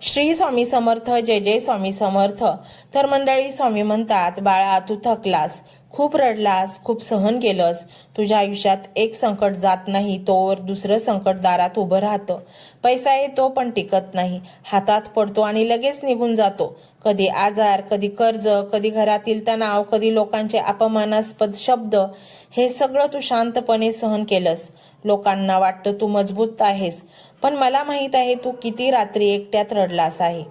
श्री स्वामी समर्थ. जय जय स्वामी समर्थ. तर मंडळी, स्वामी म्हणतात, बाळा तू थकलास, खूप रडलास, खूप सहन केलंस. तुझ्या आयुष्यात एक संकट जात नाही तोवर दुसरं संकट दारात उभं राहतं. पैसा येतो पण टिकत नाही, हातात पडतो आणि लगेच निघून जातो. कधी आजार, कधी कर्ज, कधी घरातील तणाव, कधी लोकांचे अपमानास्पद शब्द. हे सगळं तू शांतपणे सहन केलंस. लोकांना वाटतं तू मजबूत आहेस, पण मला माहित आहे तू किती रात्री एकट्यात रडलास आहे.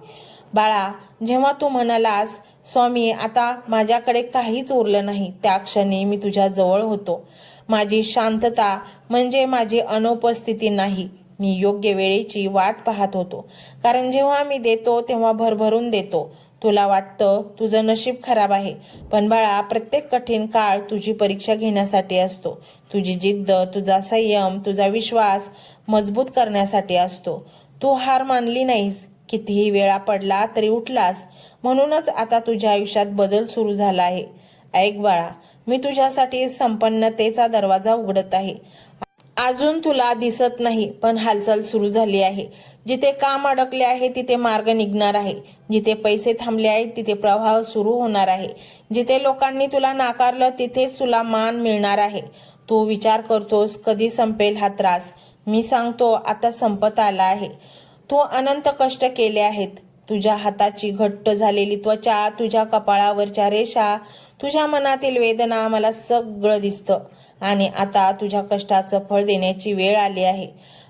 बाळा, जेव्हा तू म्हणालास, स्वामी आता माझ्याकडे काहीच उरलं नाही, त्या क्षणी मी तुझ्या जवळ होतो. माझी शांतता म्हणजे माझी अनुपस्थिती नाही, मी योग्य वेळेची वाट पाहत होतो. कारण जेव्हा मी देतो तेव्हा भरभरून देतो. तुला वाटतं तुझं नशीब खराब आहे, पण बाळा, प्रत्येक कठीण काळ तुझी परीक्षा घेण्यासाठी असतो. तुझी जिद्द, तुझा संयम, तुझा विश्वास मजबूत करण्यासाठी असतो. तू हार मानली नाहीस, कितीही वेळा पडला तरी उठलास. म्हणूनच आता तुझ्या आयुष्यात बदल सुरू झाला आहे. ऐक बाळा, मी तुझ्यासाठी संपन्नतेचा दरवाजा उघडत आहे. अजून तुला दिसत नाही, पण हालचाल सुरू झाली आहे. जिथे काम अडकले आहे तिथे मार्ग निघणार आहे. जिथे पैसे थांबले आहेत तिथे प्रवाह सुरू होणार आहे. जिथे लोकांनी तुला नाकारलं तिथेच तुला मान मिळणार आहे. तू विचार करतोस कधी संपेल हा त्रास. मी सांगतो आता संपत आला आहे. तू अनंत कष्ट केले आहेत. तुझ्या हाताची घट्ट झालेली त्वचा, तुझ्या कपाळावरच्या रेषा, तुझ्या मनातील वेदना, मला सगळं दिसतं. आणि आता तुझ्या कष्टाचं फळ देण्याची वेळ आली आहे.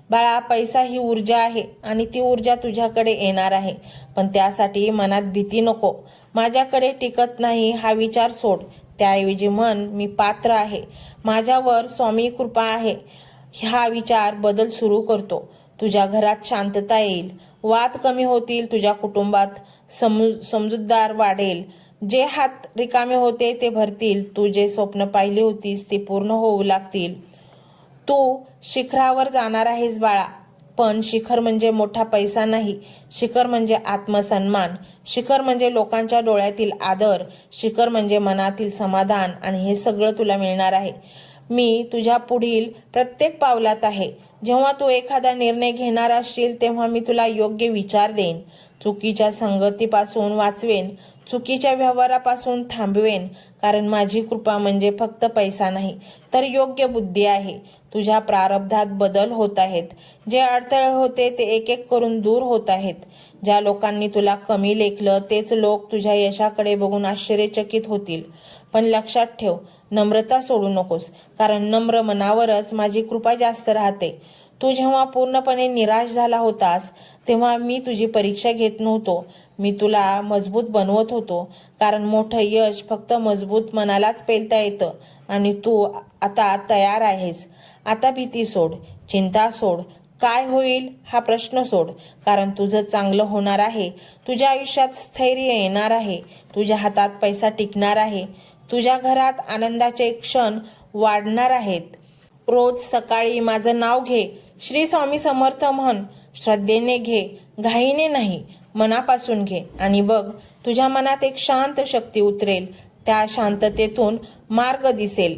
बाळा, पैसा ही ऊर्जा आहे आणि ती ऊर्जा तुझ्याकडे येणार आहे. पण त्यासाठी मनात भीती नको. माझ्याकडे टिकत नाही हा विचार सोड. त्याऐवजी म्हण, मी पात्र आहे, माझ्यावर स्वामी कृपा आहे. हा विचार बदल सुरू करतो. तुझ्या घरात शांतता येईल, वाद कमी होतील, तुझ्या कुटुंबात समजूतदार वाढेल. जे हात रिकामे होते ते भरतील. तू जे स्वप्न पाहिली होतीस ते पूर्ण होऊ लागतील. तू शिखरावर जाणार आहेस बाळा, पण शिखर म्हणजे मोठा पैसा नाही. शिखर म्हणजे आत्मसन्मान. शिखर म्हणजे लोकांच्या डोळ्यातील आदर. शिखर म्हणजे मनातील समाधान. आणि हे सगळं तुला मिळणार आहे. मी तुझ्या पुढील प्रत्येक पावलात आहे. जेव्हा तू एखादा निर्णय घेणार असशील तेव्हा मी तुला योग्य विचार देईन. चुकीच्या संगतीपासून वाचवेन, चुकीच्या व्यवहारापासून थांबवेन. कारण माझी कृपा म्हणजे फक्त पैसा नाही, तर योग्य बुद्धी आहे. तुझ्या प्रारब्धात बदल होत आहेत. जे अडथळे होते ते एक एक करून दूर होत आहेत. ज्या लोकांनी तुला कमी लेखलं तेच लोक तुझ्या यशाकडे बघून आश्चर्यचकित होतील. पण लक्षात ठेव, नम्रता सोडू नकोस, कारण नम्र मनावरच माझी कृपा जास्त राहते. तू जेव्हा पूर्णपणे निराश झाला होतास तेव्हा मी तुझी परीक्षा घेत नव्हतो, मी तुला मजबूत बनवत होतो. कारण मोठं यश फक्त मजबूत मनालाच पेलता येतं. आणि तू आता तयार आहेस. आता भीती सोड, चिंता सोड, काय होईल हा प्रश्न सोड. कारण तुझं चांगलं होणार आहे. तुझ्या आयुष्यात स्थैर्य येणार आहे. तुझ्या हातात पैसा टिकणार आहे. तुझ्या घरात आनंदाचे क्षण वाढणार आहेत. रोज सकाळी माझं नाव घे, श्री स्वामी समर्थ म्हण. श्रद्धेने घे, घाईने नाही, मनापासून घे. आणि बघ, तुझ्या मनात एक शांत शक्ती उतरेल. त्या शांततेतून मार्ग दिसेल.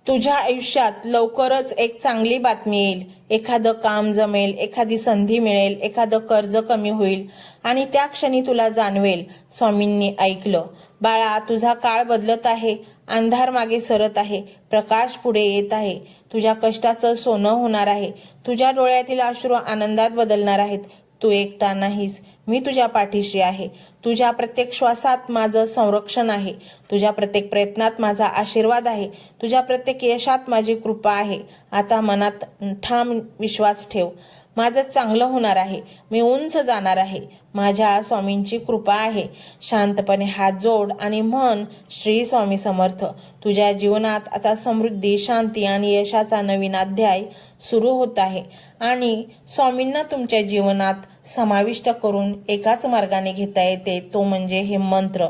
तुझ्या आयुष्यात लवकरच एक चांगली बातमी येईल. एखादं काम जमेल, एखादी संधी मिळेल, एखादं कर्ज कमी होईल. आणि त्या क्षणी तुला जाणवेल, स्वामींनी ऐकलं. बाळा, तुझा काळ बदलत आहे. अंधार मागे सरत आहे, प्रकाश पुढे येत आहे. तुझ्या कष्टाचं सोनं होणार आहे. तुझ्या डोळ्यातील अश्रू आनंदात बदलणार आहेत. तू एकटा नाहीस, मी तुझ्या पाठीशी आहे. तुझ्या प्रत्येक श्वासात माझं संरक्षण आहे. तुझ्या प्रत्येक प्रयत्नात माझा आशीर्वाद आहे. तुझ्या प्रत्येक यशात माझी कृपा आहे. आता मनात ठाम विश्वास ठेव, माझं चांगलं होणार आहे. मी उंच जाणार आहे. माझ्या स्वामींची कृपा आहे. शांतपणे हात जोड आणि म्हण, श्री स्वामी समर्थ. तुझ्या जीवनात आता समृद्धी, शांती आणि यशाचा नवीन अध्याय सुरू होत आहे. आणि स्वामींना तुमच्या जीवनात समाविष्ट करून एकाच मार्गाने घेता येते, तो म्हणजे हे मंत्र.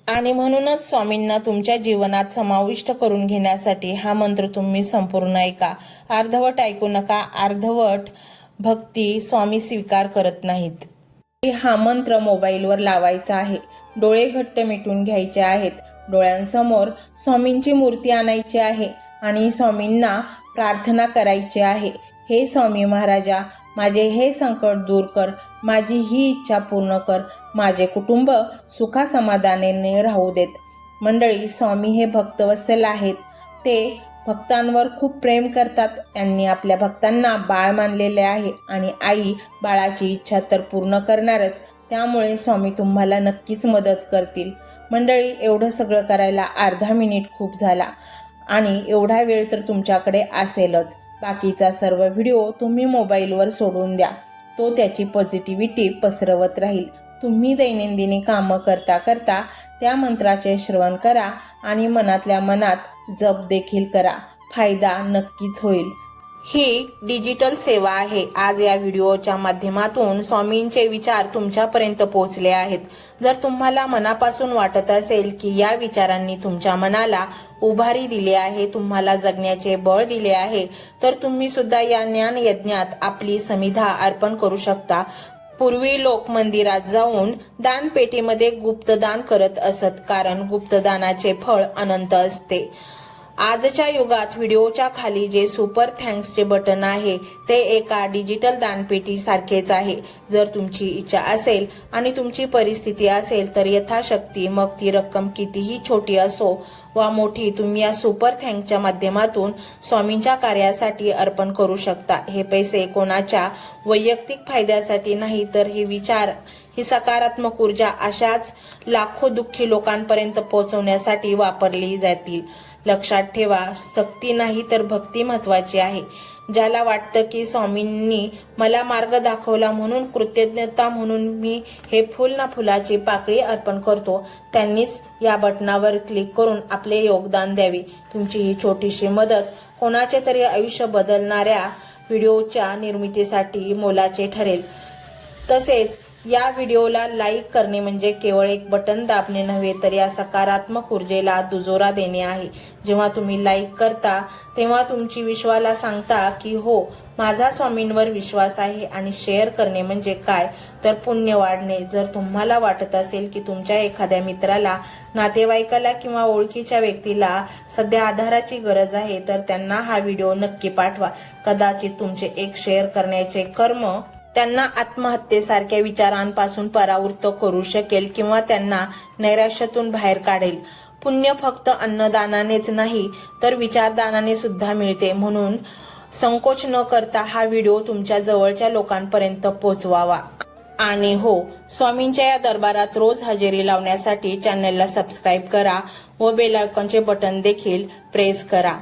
आणि म्हणूनच स्वामींना तुमच्या जीवनात समाविष्ट करून घेण्यासाठी हा मंत्र तुम्ही संपूर्ण ऐका. अर्धवट ऐकू नका. अर्धवट भक्ती स्वामी स्वीकार करत नाहीत. हा मंत्र मोबाईलवर लावायचा आहे. डोळे घट्ट मिटून घ्यायचे आहेत. डोळ्यांसमोर स्वामींची मूर्ती आणायची आहे आणि स्वामींना प्रार्थना करायची आहे हे स्वामी महाराजा, माझे हे संकट दूर कर, माझी ही इच्छा पूर्ण कर, माझे कुटुंब सुखासमाधानाने राहू देत. मंडळी, स्वामी हे भक्तवत्सल आहेत. ते भक्तांवर खूप प्रेम करतात. त्यांनी आपल्या भक्तांना बाळ मानलेले आहे आणि आई बाळाची इच्छा तर पूर्ण करणारच. त्यामुळे स्वामी तुम्हाला नक्कीच मदत करतील. मंडळी, एवढं सगळं करायला अर्धा मिनिट खूप झाला आणि एवढा वेळ तर तुमच्याकडे असेलच. बाकीचा सर्व व्हिडिओ तुम्ही मोबाईलवर सोडून द्या. तो त्याची पॉझिटिव्हिटी पसरवत राहील. तुम्ही दैनंदिनी कामं करता करता त्या मंत्राचे श्रवण करा आणि मनातल्या मनात जप देखील करा. फायदा नक्कीच होईल. ही डिजिटल सेवा आहे. आज या व्हिडिओच्या माध्यमातून स्वामींचे विचार तुमच्यापर्यंत पोहोचले आहेत. जर तुम्हाला मनापासून वाटत असेल की या विचारांनी तुमच्या मनाला उभारी दिली आहे, तुम्हाला जगण्याचे बळ दिले आहे, तर तुम्ही सुद्धा या ज्ञान यज्ञात आपली समिधा अर्पण करू शकता. पूर्वी लोक मंदिरात जाऊन दानपेटीमध्ये गुप्तदान करत असत, कारण गुप्तदानाचे फळ अनंत असते. आजच्या युगात व्हिडिओच्या खाली जे सुपर थँक्सचे बटन आहे ते एका डिजिटल दानपेटी सारखेच आहे. जर तुमची इच्छा असेल आणि तुमची परिस्थिती असेल तर यथाशक्ती, मग ती रक्कम कितीही छोटी असो वा मोठी, तुम्ही या सुपर थँक्सच्या माध्यमातून स्वामींच्या कार्यासाठी अर्पण करू शकता. हे पैसे कोणाच्या वैयक्तिक फायद्यासाठी नाही, तर हे विचार, ही सकारात्मक ऊर्जा अशाच लाखो दुःखी लोकांपर्यंत पोहोचवण्यासाठी वापरली जातील. लक्षात ठेवा, सक्ती नाही तर भक्ती महत्वाची आहे. ज्याला वाटतं की स्वामींनी मला मार्ग दाखवला म्हणून कृतज्ञता म्हणून मी हे फुल ना फुलाची पाकळी अर्पण करतो, त्यांनीच या बटनावर क्लिक करून आपले योगदान द्यावे. तुमची ही छोटीशी मदत कोणाचे तरी आयुष्य बदलणाऱ्या व्हिडिओच्या निर्मितीसाठी मोलाचे ठरेल. तसेच या व्हिडिओला लाईक करणे म्हणजे केवळ एक बटन दाबणे नव्हे, तर या सकारात्मक ऊर्जेला दुजोरा देणे आहे. जेव्हा तुम्ही लाईक करता तेव्हा तुमची विश्वाला सांगता की हो, माझा स्वामींवर विश्वास आहे. आणि शेअर करणे म्हणजे काय, तर पुण्य वाढणे. जर तुम्हाला वाटत असेल की तुमच्या एखाद्या मित्राला, नातेवाईकाला किंवा ओळखीच्या व्यक्तीला सध्या आधाराची गरज आहे, तर त्यांना हा व्हिडिओ नक्की पाठवा. कदाचित तुमचे एक शेअर करण्याचे कर्म त्यांना आत्महत्येसारख्या विचारांपासून परावृत्त करू शकेल किंवा त्यांना नैराश्यातून बाहेर काढेल. पुण्य फक्त अन्नदानानेच नाही, तर विचारदानाने सुद्धा मिळते. म्हणून संकोच न करता हा व्हिडिओ तुमच्या जवळच्या लोकांपर्यंत पोहोचवावा. आणि हो, स्वामींच्या या दरबारात रोज हजेरी लावण्यासाठी चॅनलला सबस्क्राईब करा व बेल आयकॉनचे बटन देखील प्रेस करा.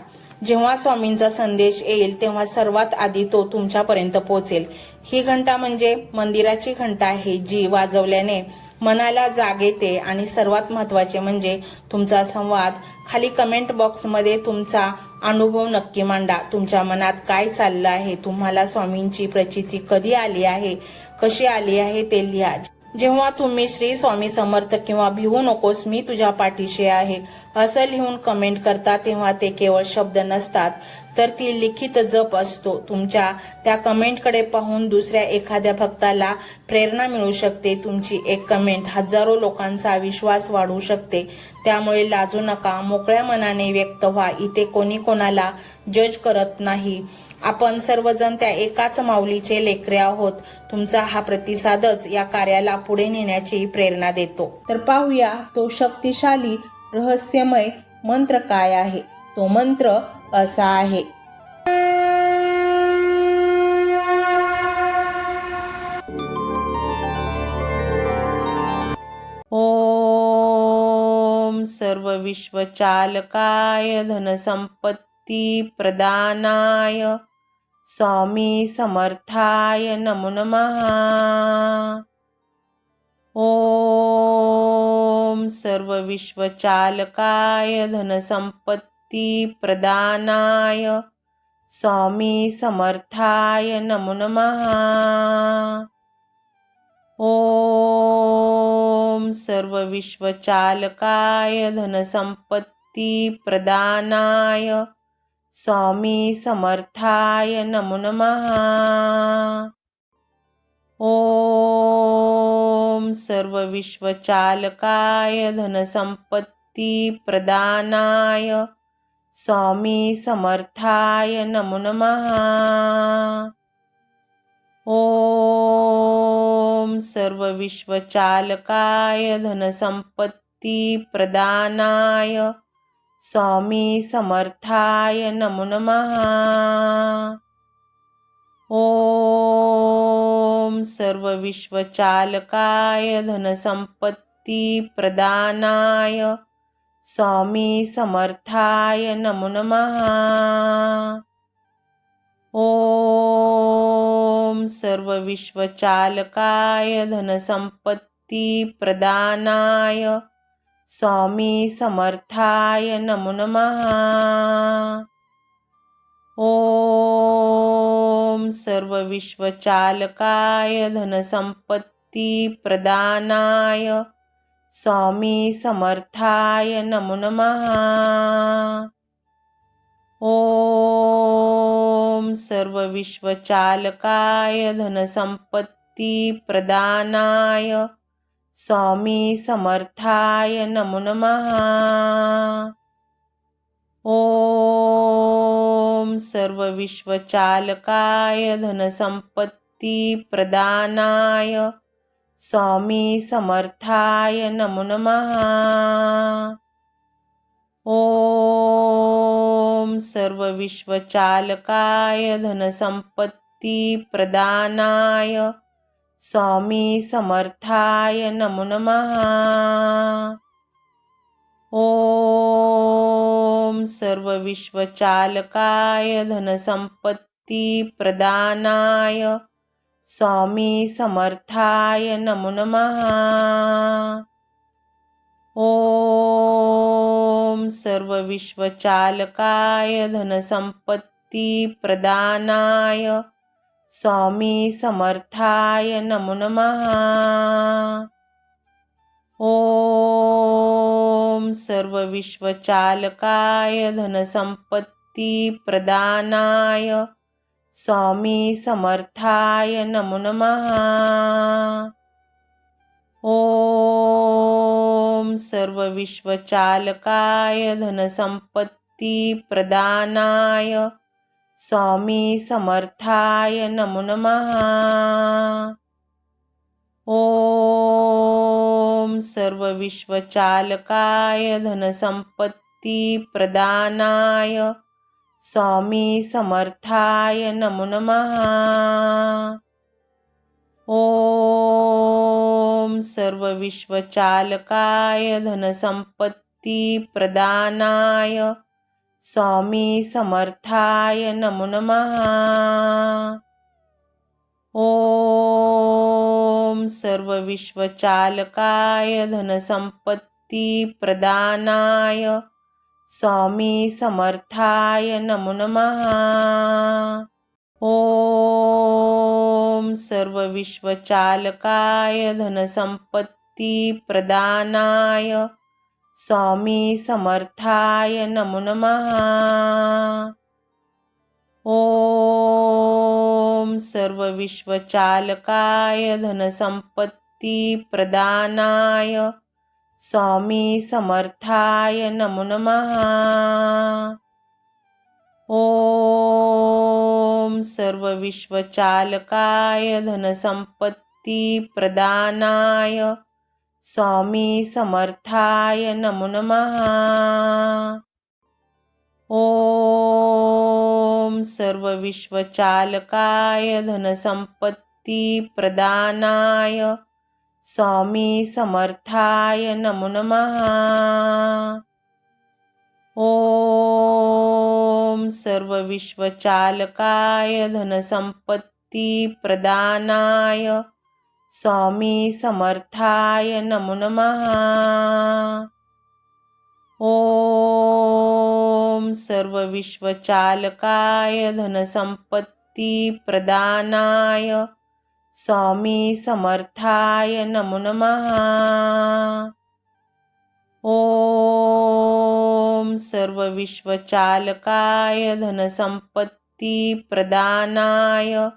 जेव्हा स्वामींचा संदेश येईल तेव्हा सर्वात आधी तो तुमच्यापर्यंत पोहोचेल. ही घंटा म्हणजे मंदिराची घंटा आहे, जी वाजवल्याने मनाला जाग येते. आणि सर्वात महत्त्वाचे म्हणजे तुमचा संवाद. खाली कमेंट बॉक्समध्ये तुमचा अनुभव नक्की मांडा. तुमच्या मनात काय चाललं आहे, तुम्हाला स्वामींची प्रचिती कधी आली आहे, कशी आली आहे ते लिहा. जेव्हा तुम्ही श्री स्वामी समर्थ किंवा भिवू नकोस मी तुझ्या पाठीशी आहे असं लिहून कमेंट करता, तेव्हा ते केवळ शब्द नसतात, तर ती लिखित जप असतो. तुमच्या त्या कमेंटकडे पाहून दुसऱ्या एखाद्या भक्ताला प्रेरणा मिळू शकते. तुमची एक कमेंट हजारो लोकांचा विश्वास वाढवू शकते. त्यामुळे लाजू नका, मोकळ्या मनाने व्यक्त व्हा. इथे कोणी कोणाला जज करत नाही. आपण सर्वजण त्या एकाच माऊलीचे लेकरे आहोत. तुमचा हा प्रतिसादच या कार्याला पुढे नेण्याची प्रेरणा देतो. तर पाहूया तो शक्तिशाली रहस्यमय मंत्र काय आहे. तो मंत्र असा आहे: ओम सर्व विश्वचालकाय धनसंपत्ती प्रदानाय स्वामी समर्थाय नमो नमः. ओम सर्व विश्वचालकाय धनसंपत्ती प्रदानाय स्वामी समर्थाय नमो नमः. ओम सर्व विश्वचालकाय धनसंपत्ती प्रदानाय स्वामी समर्थाय नमो नमः. ओम सर्व विश्वचालकाय धनसंपत्ती प्रदानाय स्वामी समर्थाय नमो नमः। ओम सर्वविश्वचालकाय धनसंपत्ती प्रदानाय स्वामी समर्थाय नमो नमः। ओम सर्वविश्वचालकाय धनसंपत्ती प्रदानाय स्वामी समर्थाय नमो नमः। ओम सर्वविश्वचालकाय धनसंपत्ती प्रदानाय स्वामी समर्थाय नमो नमः। ओम सर्वविश्वचालकाय धनसंपत्ती प्रदानाय स्वामी समर्थाय नमो नमः। ओम सर्वविश्वचालकाय धनसंपत्ती प्रदानाय स्वामी समर्थाय नमो नमः। ओम सर्वविश्वचालकाय धनसंपत्ती प्रदानाय स्वामी समर्थाय नमो नमः। ओम सर्वविश्वचालकाय धनसंपत्ती प्रदानाय स्वामी समर्थाय नमो नमः। ओम सर्वविश्वचालकाय धनसंपत्ती प्रदानाय स्वामी समर्थाय नमो नमः। ओम सर्वविश्वचालकाय धनसंपत्ती प्रदानाय स्वामी समर्थाय नमो नमः। ओम सर्वविश्वचालकाय धनसंपत्ती प्रदानाय स्वामी समर्थाय नमो नमः। ओम सर्वविश्वचालकाय धनसंपत्ती प्रदानाय स्वामी समर्थाय नमो नमः। ओम सर्वविश्वचालकाय धनसंपत्ती प्रदानाय स्वामी समर्थाय नमो नमः। ओम सर्वविश्वचालकाय धनसंपत्ती प्रदानाय स्वामी समर्थाय नमो नमः। ओम सर्वविश्वचालकाय धनसंपत्ती प्रदानाय स्वामी समर्थाय नमो नमः। ओम सर्वविश्वचालकाय धनसंपत्ती प्रदानाय स्वामी समर्थाय नमो नमः। ओम सर्वविश्वचालकाय धनसंपत्ती प्रदानाय स्वामी समर्थाय नमो नमः। ओम सर्वविश्वचालकाय धनसंपत्ती प्रदानाय स्वामी समर्थाय नमो नमः। ओम सर्वविश्वचालकाय धनसंपत्ती प्रदानाय स्वामी समर्थाय नमो नमः। ओम सर्वविश्वचालकाय धनसंपत्ती प्रदानाय स्वामी समर्थाय नमो नमः। ओम सर्वविश्वचालकाय धनसंपत्ती प्रदानाय स्वामी समर्थाय नमो नमः। ओम सर्वविश्वचालकाय धनसंपत्ती प्रदानाय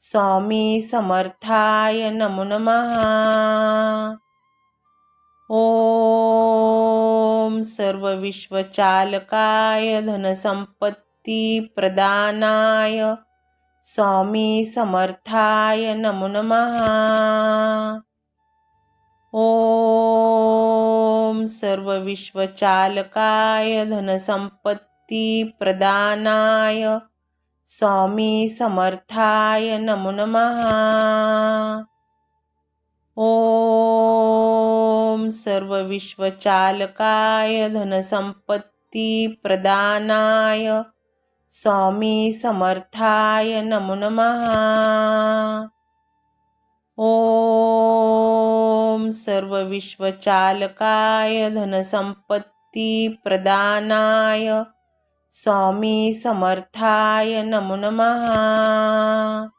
स्वामी समर्थाय नमो नमः। ओम सर्व विश्वचालकाय धनसंपत्ती प्रदानाय स्वामी समर्थाय नमो नमः। ओम सर्व विश्वचालकाय धनसंपत्ती प्रदानाय स्वामी समर्थाय नमो नमः। ओम सर्व विश्वचालकाय धनसंपत्ती प्रदानाय स्वामी समर्थाय नमो नमः। ओम सर्व विश्वचालकाय धनसंपत्ती प्रदानाय स्वामी समर्थाय नमो नमः।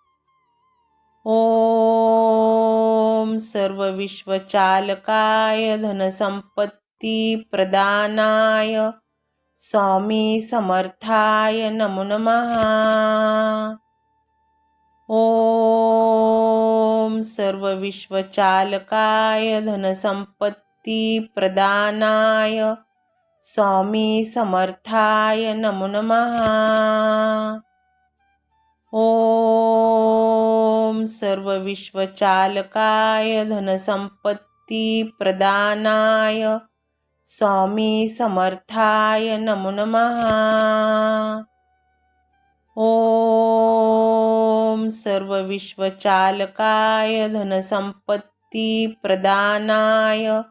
ओम सर्व विश्वचालकाय धनसंपत्ती प्रदानाय स्वामी समर्थाय नमो नमः। ओम सर्व विश्वचालकाय धनसंपत्ती प्रदानाय स्वामी समर्थाय नमो नमः। ओम सर्व विश्वचालकाय धनसंपत्ती प्रदानाय स्वामी समर्थाय नमो नमः। ओम सर्व विश्वचालकाय धनसंपत्ती प्रदानाय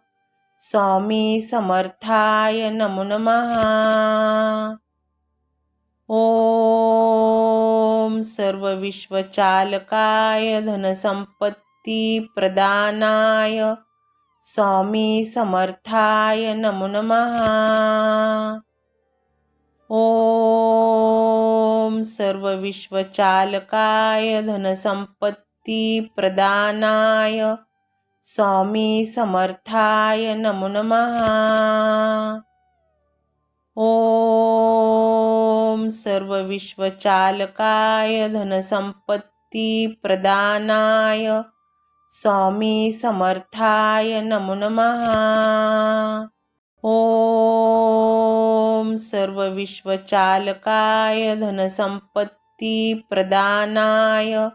स्वामी समर्थाय नमो नमः। ओम सर्व विश्वचालकाय धनसंपत्ती प्रदानाय स्वामी समर्थाय नमो नमः। ओम सर्व विश्वचालकाय धनसंपत्ती प्रदानाय स्वामी समर्थाय नमो नमः। ओम सर्व विश्वचालकाय धनसंपत्ती प्रदानाय स्वामी समर्थाय नमो नमः। ओम सर्व विश्वचालकाय धनसंपत्ती प्रदानाय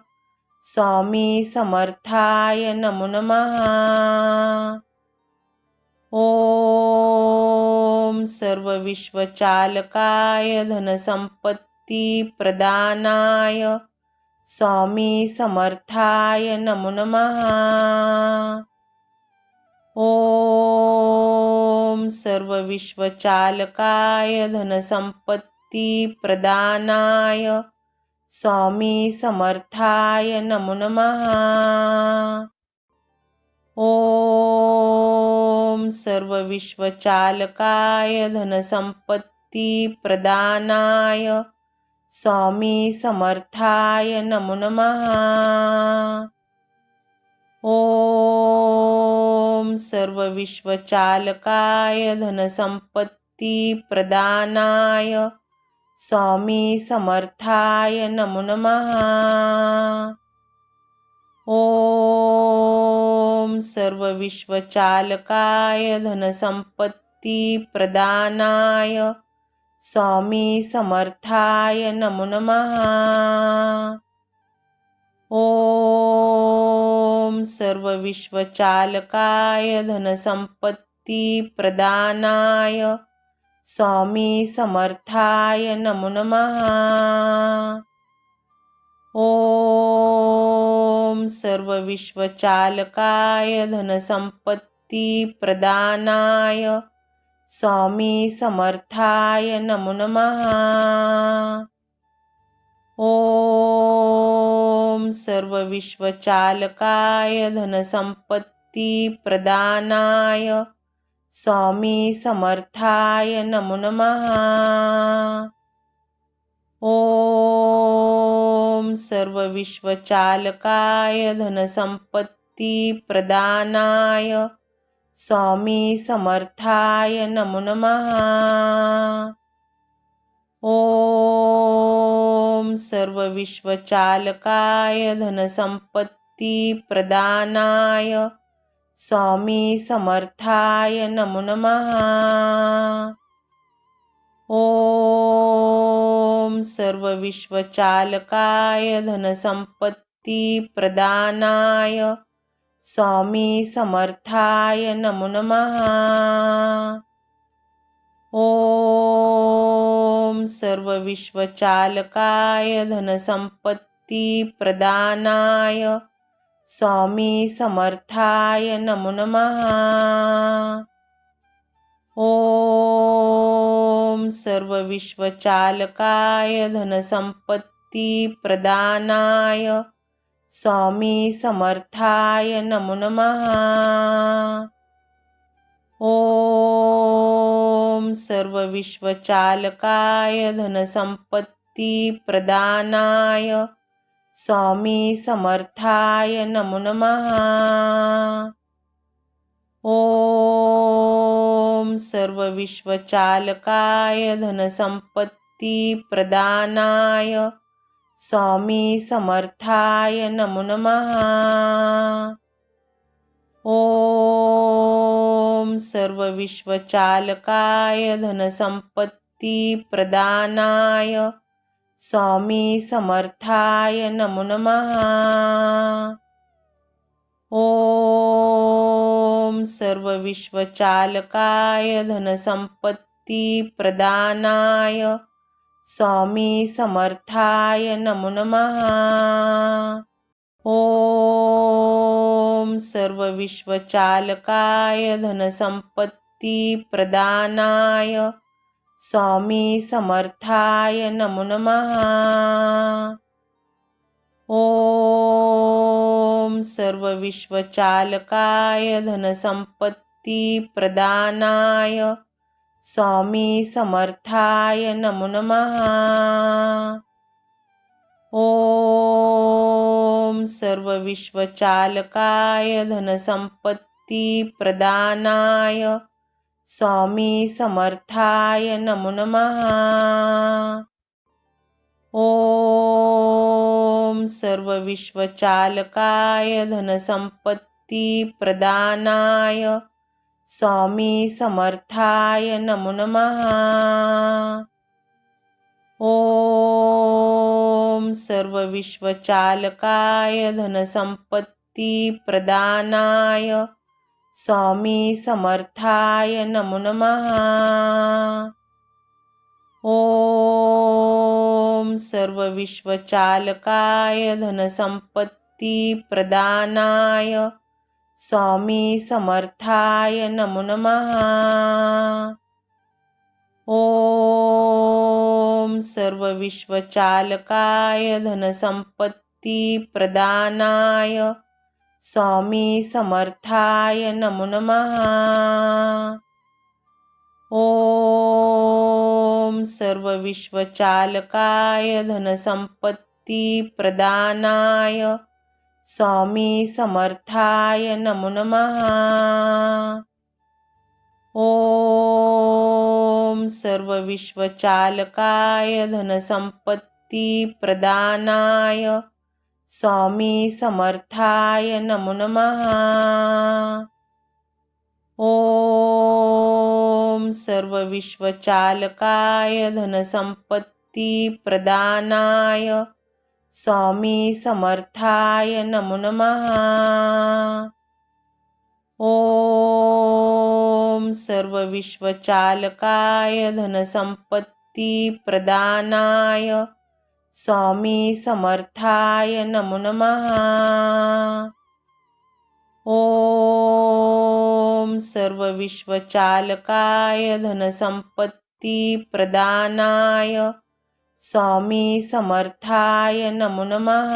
स्वामी समर्थाय नमो नमः। ओम सर्व विश्वचालकाय धनसंपत्ती प्रदानाय स्वामी समर्थाय नमो नमः। ओम सर्व विश्वचालकाय धनसंपत्ती प्रदानाय स्वामी समर्थाय नमो नमः। ओम सर्व विश्वचालकाय धनसंपत्ती प्रदानाय स्वामी समर्थाय नमो नमः। ओम सर्व विश्वचालकाय धनसंपत्ती प्रदानाय स्वामी समर्थाय नमो नमः। ओम सर्व विश्वचालकाय धनसंपत्ती प्रदानाय स्वामी समर्थाय नमो नमः। ओम सर्व विश्वचालकाय धनसंपत्ती प्रदानाय स्वामी समर्थाय नमो नमः। ओम सर्व विश्वचालकाय धनसंपत्ती प्रदानाय स्वामी समर्थाय नमो नमः। ओम सर्व विश्वचालकाय धनसंपत्ती प्रदानाय स्वामी समर्थाय नमो नमः। ओम सर्व विश्वचालकाय धनसंपत्ती प्रदानाय स्वामी समर्थाय नमो नमः। ओम सर्व विश्वचालकाय धनसंपत्ती प्रदानाय स्वामी समर्थाय नमो नमः। ओम सर्वविश्वचालकाय धनसंपत्ती प्रदानाय स्वामी समर्थाय नमो नमः। ओम सर्वविश्वचालकाय धनसंपत्ती प्रदानाय स्वामी समर्थाय नमो नमः। ओम सर्वविश्वचालकाय धनसंपत्ती प्रदानाय स्वामी समर्थाय नमो नमः। ओम सर्वविश्वचालकाय धनसंपत्ती प्रदानाय स्वामी समर्थाय नमो नमः। ओम सर्वविश्वचालकाय धनसंपत्ती प्रदानाय स्वामी समर्थाय नमो नमः। ओम सर्वविश्वचालकाय धनसंपत्ती प्रदानाय स्वामी समर्थाय नमो नमः। ओम सर्वविश्वचालकाय धनसंपत्ती प्रदानाय स्वामी समर्थाय नमो नमः। ओम सर्वविश्वचालकाय धनसंपत्ती प्रदानाय स्वामी समर्थाय नमो नमः। ओम सर्वविश्वचालकाय धनसंपत्ती प्रदानाय स्वामी समर्थाय नमो नमः। ओम सर्वविश्वचालकाय धनसंपत्ती प्रदानाय स्वामी समर्थाय नमो नमः। ओम सर्वविश्वचालकाय धनसंपत्ती प्रदानाय स्वामी समर्थाय नमो नमः। ओम सर्वविश्वचालकाय धनसंपत्ती प्रदानाय स्वामी समर्थाय नमो नमः। ओम सर्वविश्वचालकाय धनसंपत्ती प्रदानाय स्वामी समर्थाय नमो नमः। ओम सर्वविश्वचालकाय धनसंपत्ती प्रदानाय स्वामी समर्थाय नमो नमः। ओम सर्वविश्वचालकाय धनसंपत्ती प्रदानाय स्वामी समर्थाय नमो नमः। ओम सर्वविश्वचालकाय धनसंपत्ती प्रदानाय स्वामी समर्थाय नमो नमः। ओम सर्वविश्वचालकाय धनसंपत्ती प्रदानाय स्वामी समर्थाय नमो नमः। ओम सर्वविश्वचालकाय धनसंपत्ती प्रदानाय स्वामी समर्थाय नमो नमः। ओम सर्वविश्वचालकाय धनसंपत्ती प्रदानाय स्वामी समर्थाय नमो नमः।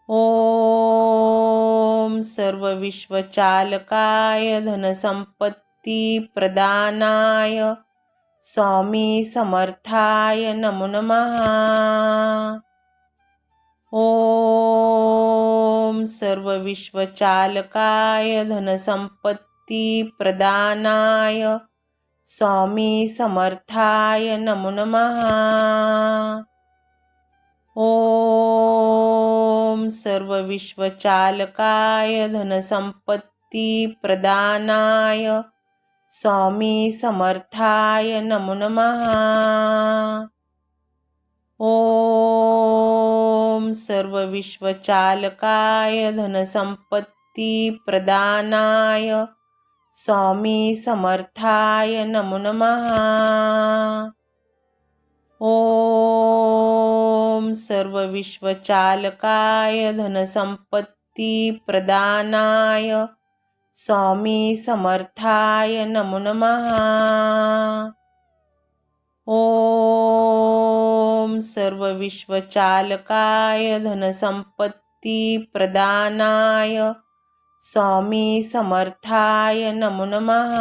ओम सर्वविश्वचालकाय धनसंपत्ती प्रदानाय स्वामी समर्थाय नमो नमः। ओम सर्वविश्वचालकाय धनसंपत्ती प्रदानाय स्वामी समर्थाय नमो नमः। ओम सर्वविश्वचालकाय धनसंपत्तिप्रदानाय स्वामी समर्थाय नमो नमः। ॐ सर्वविश्वचालकाय धनसंपत्तिप्रदानाय स्वामी समर्थाय नमो नमः। ॐ सर्वविश्वचालकाय धनसंपत्तिप्रदानाय स्वामी समर्थाय नमो नमः। ॐ सर्वविश्वचालकाय धनसंपत्तिप्रदानाय स्वामी समर्थाय नमो नमः।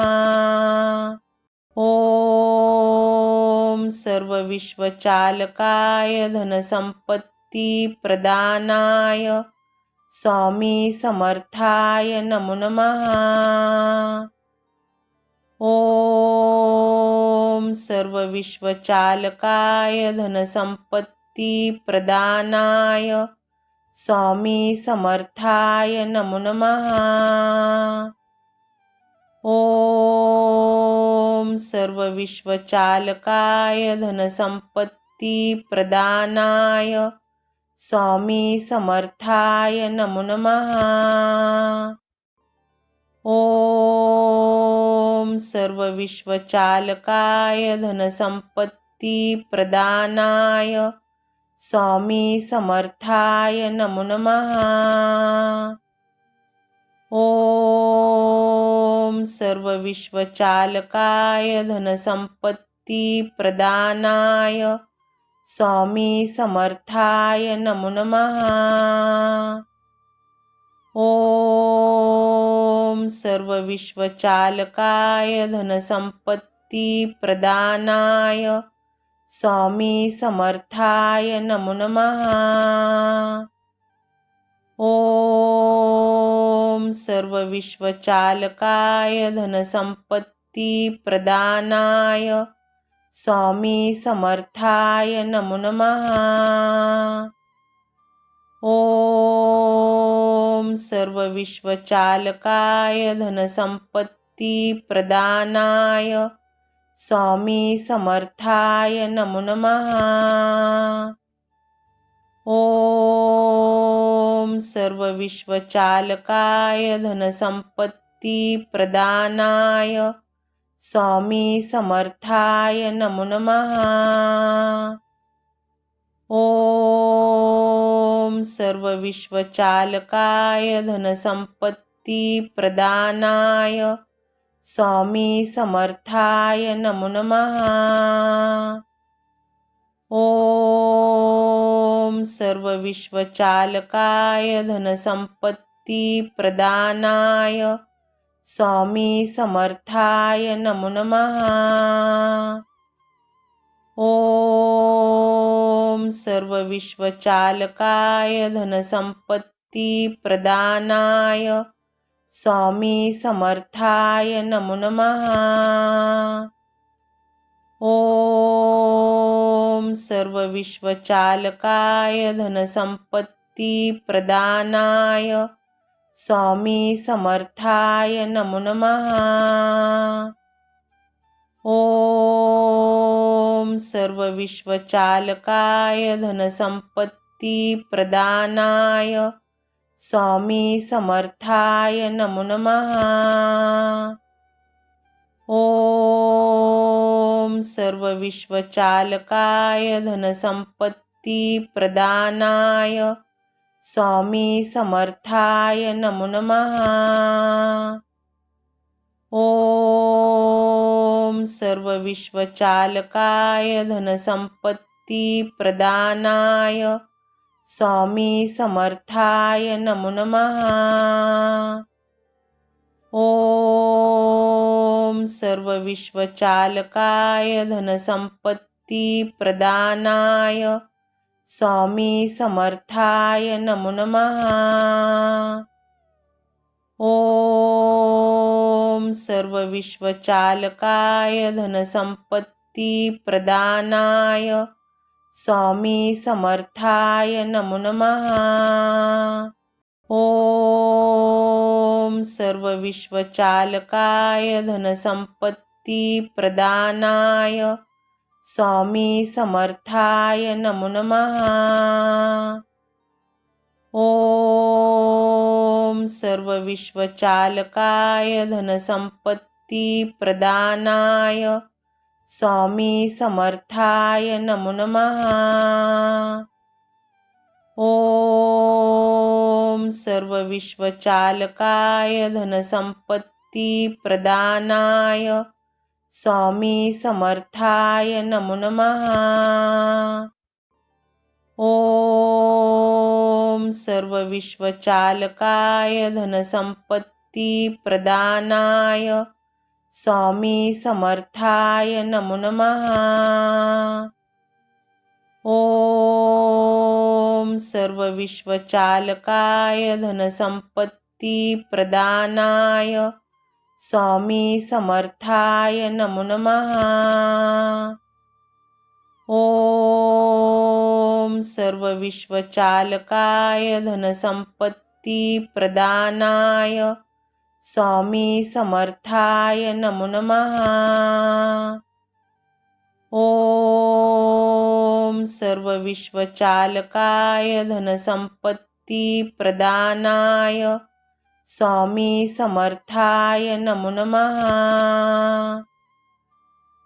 ॐ सर्वविश्वचालकाय धनसंपत्तिप्रदानाय स्वामी समर्थाय नमो नमः। ॐ सर्वविश्वचालकाय धनसंपत्तिप्रदानाय स्वामी समर्थाय नमो नमः। ॐ सर्वविश्वचालकाय धनसंपत्तिप्रदानाय स्वामी समर्थाय नमो नमः। ॐ सर्वविश्वचालकाय धनसंपत्तिप्रदानाय स्वामी समर्थाय नमो नमः। ॐ सर्वविश्वचालकाय धनसंपत्तिप्रदानाय स्वामी समर्थाय नमो नमः। ॐ सर्वविश्वचालकाय धनसंपत्तिप्रदानाय स्वामी समर्थाय नमो नमः। ॐ सर्वविश्वचालकाय धनसंपत्तिप्रदानाय स्वामी समर्थाय नमो नमः। ॐ सर्वविश्वचालकाय धनसंपत्तिप्रदानाय स्वामी समर्थाय नमो नमः। ॐ सर्वविश्वचालकाय धनसंपत्तिप्रदानाय स्वामी समर्थाय नमो नमः। ॐ सर्वविश्वचालकाय धनसंपत्तिप्रदानाय स्वामी समर्थाय नमो नमः। ॐ सर्वविश्वचालकाय धनसंपत्तिप्रदानाय स्वामी समर्थाय नमो नमः। ॐ सर्वविश्वचालकाय धनसंपत्तिप्रदानाय स्वामी समर्थाय नमो नमः। ॐ सर्वविश्वचालकाय धनसंपत्तिप्रदानाय स्वामी समर्थाय नमो नमः। ॐ सर्वविश्वचालकाय धनसंपत्तिप्रदानाय स्वामी समर्थाय नमो नमः। ॐ सर्वविश्वचालकाय धनसंपत्तिप्रदानाय स्वामी समर्थाय नमो नमः। ॐ सर्वविश्वचालकाय धनसंपत्तिप्रदानाय स्वामी समर्थाय नमो नमः। ॐ सर्वविश्वचालकाय धनसंपत्तिप्रदानाय स्वामी समर्थाय नमो नमः। ॐ सर्वविश्वचालकाय धनसंपत्तिप्रदानाय स्वामी समर्थाय नमो नमः। ओम सर्व विश्वचालकाय धनसंपत्ती प्रदानाय स्वामी समर्थाय नमो नमः। ओम सर्व विश्वचालकाय धनसंपत्ती प्रदानाय स्वामी समर्थाय नमो नमः। ओम सर्व विश्वचालकाय धनसंपत्ती प्रदानाय स्वामी समर्थाय नमो नमः। ओम सर्व विश्वचालकाय धनसंपत्ती प्रदानाय स्वामी समर्थाय नमो नमः। ओम सर्व विश्वचालकाय धनसंपत्ती प्रदानाय स्वामी समर्थाय नमो नमः। ओम सर्व विश्वचालकाय धनसंपत्ती प्रदानाय स्वामी समर्थाय नमो नमः। ओम सर्व विश्वचालकाय धनसंपत्ती प्रदानाय स्वामी समर्थाय नमो नमः।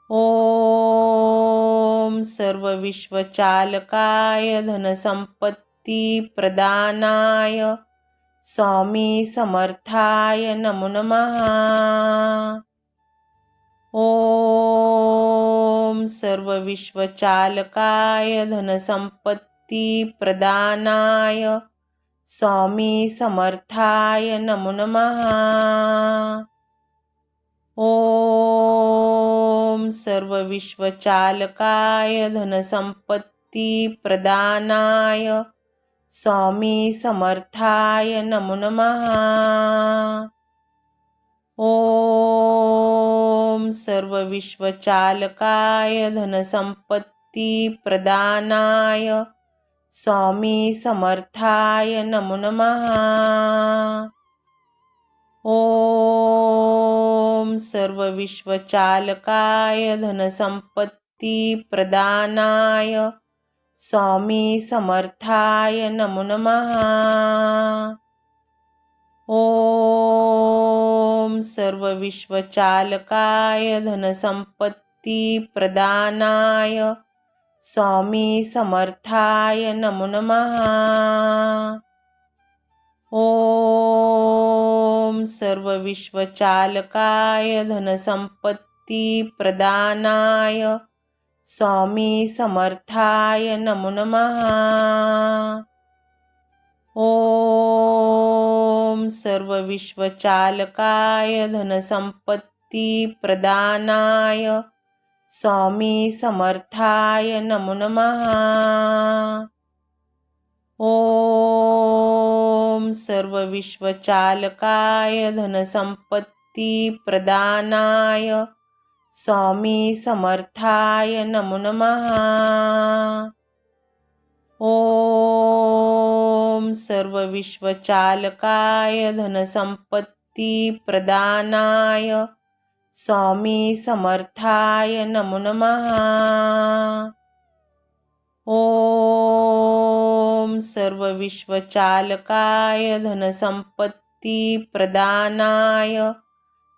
ओम सर्व विश्वचालकाय धनसंपत्ती प्रदानाय स्वामी समर्थाय नमो नमः। ओम सर्व विश्वचालकाय धनसंपत्ती प्रदानाय स्वामी समर्थाय नमो नमः। ओम सर्व विश्वचालकाय धनसंपत्ती प्रदानाय स्वामी समर्थाय नमो नमः। ओम सर्व विश्वचालकाय धनसंपत्ती प्रदानाय स्वामी समर्थाय नमो नमः। ओम सर्व विश्वचालकाय धनसंपत्ती प्रदानाय स्वामी समर्थाय नमो नमः। ओम सर्व विश्वचालकाय धनसंपत्ती प्रदानाय स्वामी समर्थाय नमो नमः। ओम सर्व विश्वचालकाय धनसंपत्ती प्रदानाय स्वामी समर्थाय नमो नमः। ओम सर्व विश्वचालकाय धनसंपत्ती प्रदानाय स्वामी समर्थाय नमो नमः। ओम सर्व विश्वचालकाय धनसंपत्ती प्रदानाय स्वामी समर्थाय नमो नमः। ओम सर्व विश्वचालकाय धनसंपत्ती प्रदानाय स्वामी समर्थाय नमो नमः। ओम सर्व विश्वचालकाय धनसंपत्ती प्रदानाय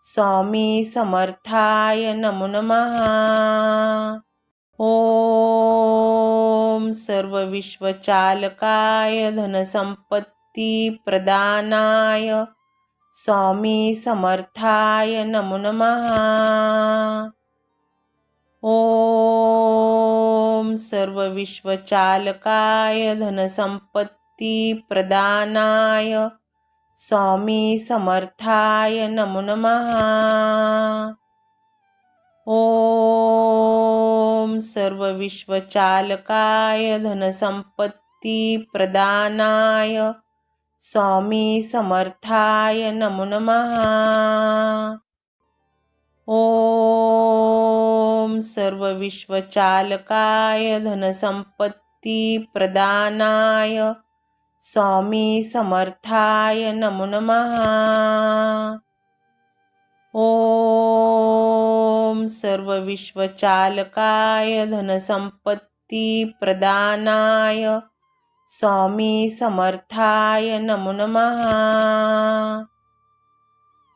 स्वामी समर्थाय नमो नमः। ओम सर्व विश्वचालकाय धनसंपत्ती प्रदानाय स्वामी समर्थाय नमो नमः। ओम सर्व विश्वचालकाय धनसंपत्ती प्रदानाय स्वामी समर्थाय नमो नमः। ओम सर्व विश्वचालकाय धनसंपत्ती प्रदानाय स्वामी समर्थाय नमो नमः। ओम सर्वविश्वचालकाय धनसंपत्तिप्रदानाय स्वामी समर्थाय नमो नमः। ओम सर्वविश्वचालकाय धनसंपत्तिप्रदानाय स्वामी समर्थाय नमो नमः।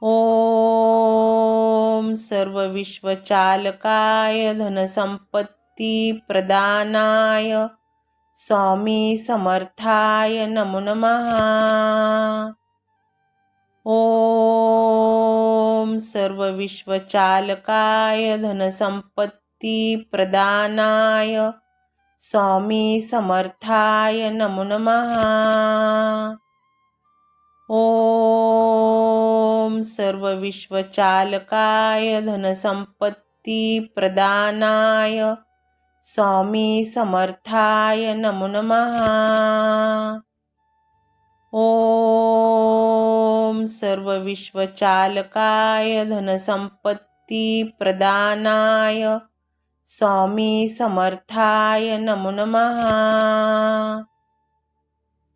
ओम सर्वविश्वचालकाय धनसंपत्तिप्रदानाय स्वामी समर्थाय नमो नमः। ओम सर्वविश्वचालकाय धनसंपत्तिप्रदानाय स्वामी समर्थाय नमो नमः। ओम सर्वविश्वचालकाय धनसंपत्तिप्रदानाय स्वामी समर्थाय नमो नमः। ओम सर्वविश्वचालकाय धनसंपत्तिप्रदानाय स्वामी समर्थाय नमो नमः।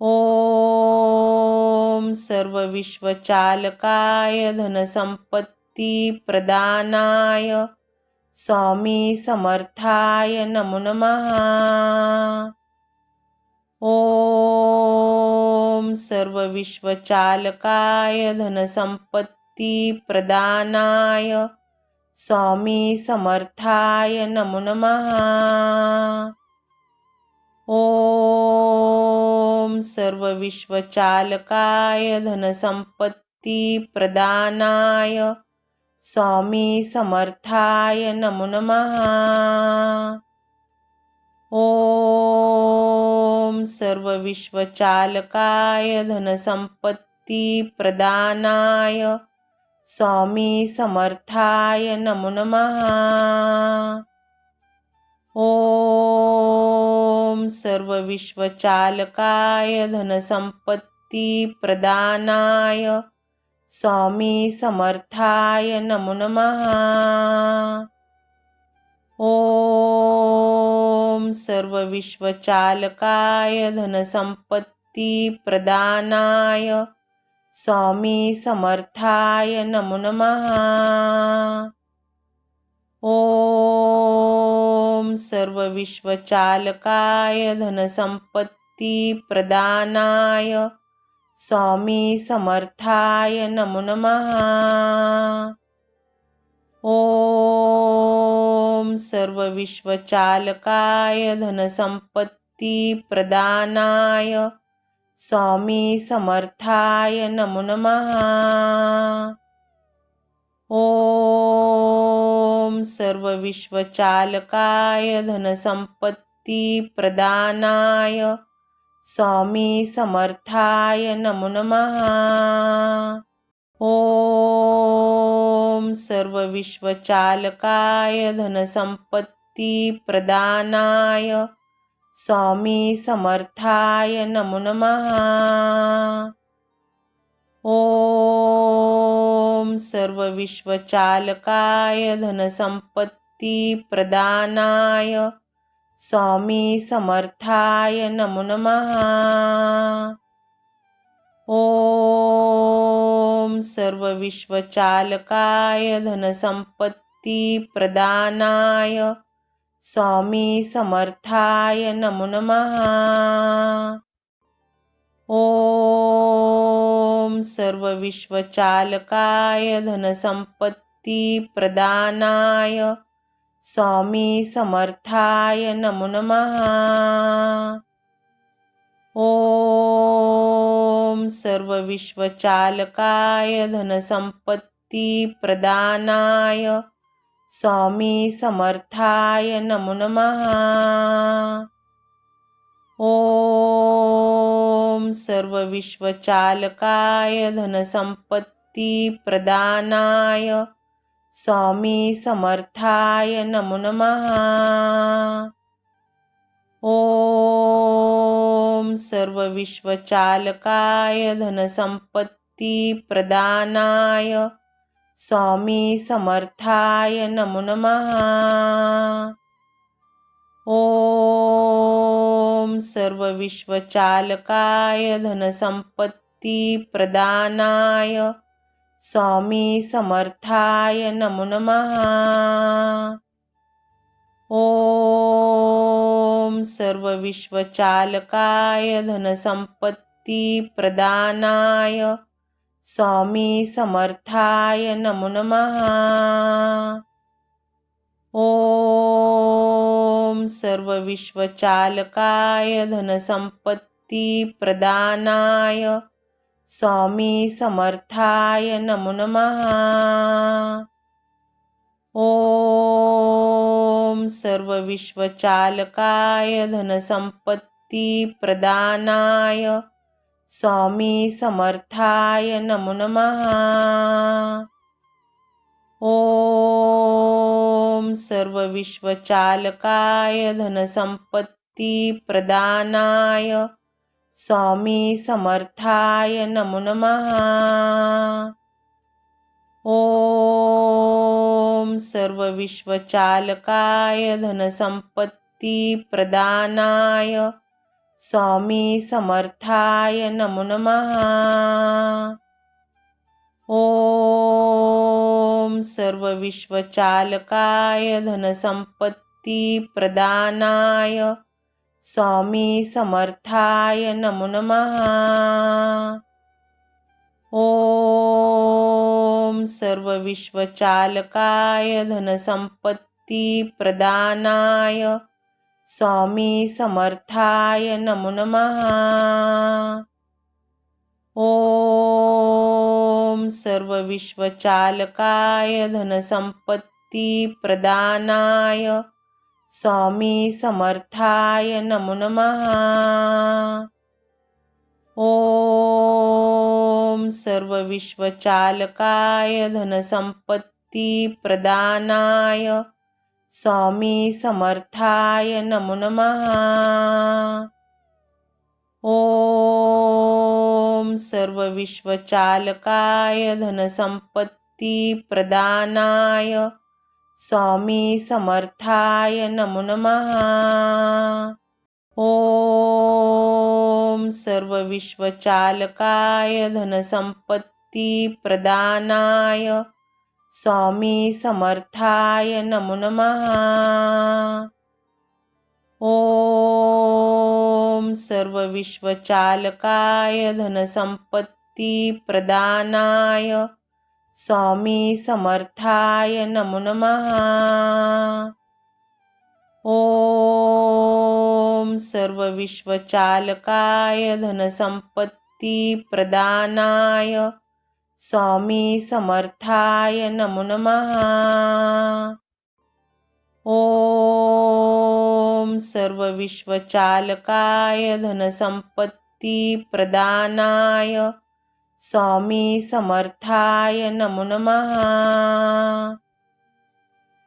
ओम सर्वविश्वचालकाय धनसंपत्तिप्रदानाय स्वामी समर्थाय नमो नमः। ओम सर्वविश्वचालकाय धनसंपत्तिप्रदानाय स्वामी समर्थाय नमो नमः। ओम सर्वविश्वचालकाय धनसंपत्तिप्रदानाय स्वामी समर्थाय नमो नमः। ओम सर्वविश्वचालकाय धनसंपत्तिप्रदानाय स्वामी समर्थाय नमो नमः। ओम सर्वविश्वचालकाय धनसंपत्तिप्रदानाय स्वामी समर्थाय नमो नमः। ओम सर्वविश्वचालकाय धनसंपत्तिप्रदानाय स्वामी समर्थाय नमो नमः। ओम सर्वविश्वचालकाय धनसंपत्तिप्रदानाय स्वामी समर्थाय नमो नमः। ओम सर्वविश्वचालकाय धनसंपत्तिप्रदानाय स्वामी समर्थाय नमो नमः। ओम सर्वविश्वचालकाय धनसंपत्तिप्रदानाय स्वामी समर्थाय नमो नमः। ओम सर्वविश्वचालकाय धनसंपत्तिप्रदानाय स्वामी समर्थाय नमो नमः। ओम सर्वविश्वचालकाय धनसंपत्तिप्रदानाय स्वामी समर्थाय नमो नमः। ओम सर्वविश्वचालकाय धनसंपत्तिप्रदानाय स्वामी समर्थाय नमो नमः। ओम सर्वविश्वचालकाय धनसंपत्तिप्रदानाय स्वामी समर्थाय नमो नमः। ओम सर्वविश्वचालकाय धनसंपत्तिप्रदानाय स्वामी समर्थाय नमो नमः। ओम सर्वविश्वचालकाय धनसंपत्तिप्रदानाय स्वामी समर्थाय नमो नमः। ओम सर्वविश्वचालकाय धनसंपत्तिप्रदानाय स्वामी समर्थाय नमो नमः। ओम सर्व विश्वचालकाय धनसंपत्ती प्रदानाय स्वामी समर्थाय नमो नमः। ओम सर्व विश्वचालकाय धनसंपत्ती प्रदानाय स्वामी समर्थाय नमो नमः। ओम सर्व विश्वचालकाय धनसंपत्ती प्रदानाय स्वामी समर्थाय नमो नमः। ओम सर्व विश्वचालकाय धनसंपत्ती प्रदानाय स्वामी समर्थाय नमो नमः। ओम सर्व विश्वचालकाय धनसंपत्ती प्रदानाय स्वामी समर्थाय नमो नमः। ओम सर्व विश्वचालकाय धनसंपत्ती प्रदानाय स्वामी समर्थाय नमो नमः। ओम सर्व विश्वचालकाय धनसंपत्ती प्रदानाय स्वामी समर्थाय नमो नमः। ओम सर्व विश्वचालकाय धनसंपत्ती प्रदानाय स्वामी समर्थाय नमो नमः। ओम सर्व विश्वचालकाय धनसंपत्ती प्रदानाय स्वामी समर्थाय नमो नमः। ओम सर्व विश्वचालकाय धनसंपत्ती प्रदानाय स्वामी समर्थाय नमो नमः। ओम सर्व विश्वचालकाय धनसंपत्ती प्रदानाय स्वामी समर्थाय नमो नमः। ओम सर्व विश्वचालकाय धनसंपत्ती प्रदानाय स्वामी समर्थाय नमो नमः। ओम सर्व विश्वचालकाय धनसंपत्ती प्रदानाय स्वामी समर्थाय नमो नमः। ओम सर्व विश्वचालकाय धनसंपत्ती प्रदानाय स्वामी समर्थाय नमो नमः। ओम सर्व विश्वचालकाय धनसंपत्ती प्रदानाय स्वामी समर्थाय नमो नमः।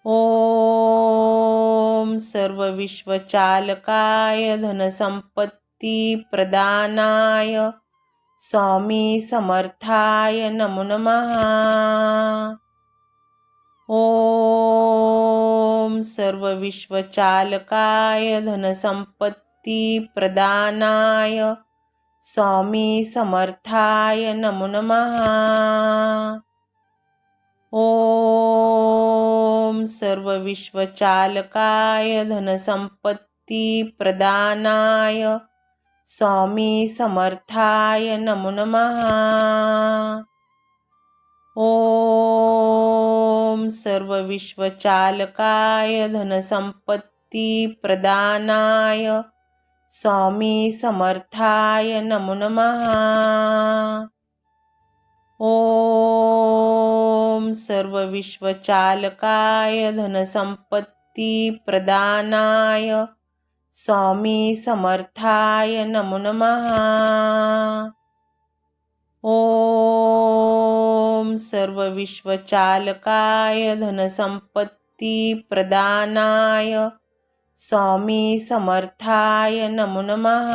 ओम सर्व विश्वचालकाय धनसंपत्ती प्रदानाय स्वामी समर्थाय नमो नमः। ओम सर्व विश्वचालकाय धनसंपत्ती प्रदानाय स्वामी समर्थाय नमो नमः। ओम सर्व विश्वचालकाय धनसंपत्ती प्रदानाय स्वामी समर्थाय नमो नमः। ओम सर्व विश्वचालकाय धनसंपत्ती प्रदानाय स्वामी समर्थाय नमो नमः। ओम सर्व विश्वचालकाय धनसंपत्ती प्रदानाय स्वामी समर्थाय नमो नमः। ओम सर्व विश्वचालकाय धनसंपत्ती प्रदानाय स्वामी समर्थाय नमो नमः।